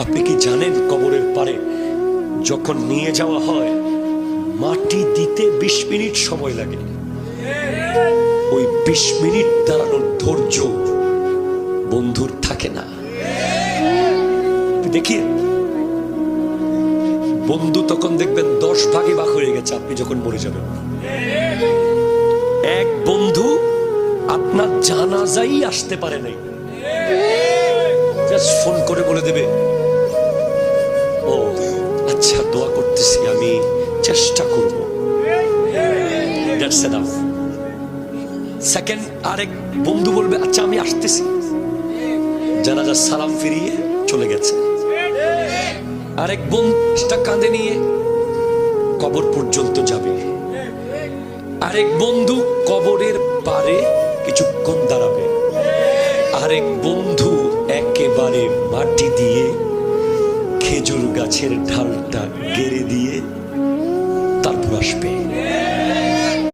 আপনি কি জানেন কবরের পারে যখন নিয়ে যাওয়া হয় মাটি দিতে 20 মিনিট সময় লাগে। ওই 20 মিনিট দাঁড়ানোর ধৈর্য বন্ধুর থাকে না। দেখিয়ে বন্ধু তখন দেখবেন 10 ভাগে ভাগ হয়ে গেছে আপনি যখন মরে যাবেন। এক বন্ধু আপনার জানাজাই আসতে পারে নাই, জাস্ট ফোন করে বলে দেবে, ও আচ্ছা দোয়া করতেছি, আমি চেষ্টা করব। That's enough. সেকেন্ড আরেক বন্ধু বলবে, আচ্ছা আমি আসতেছি, জানাজার সালাম ফিরিয়ে চলে গেছে। আরেক বন্ধুটা কাঁধে নিয়ে কবর পর্যন্ত যাবে। আরেক বন্ধু কবরের পারে কিছুক্ষণ দাঁড়াবে। আরেক বন্ধু একেবারে মাটি দিয়ে খেজুর গাছের ঢালটা গেড়ে দিয়ে তারপর আসবে।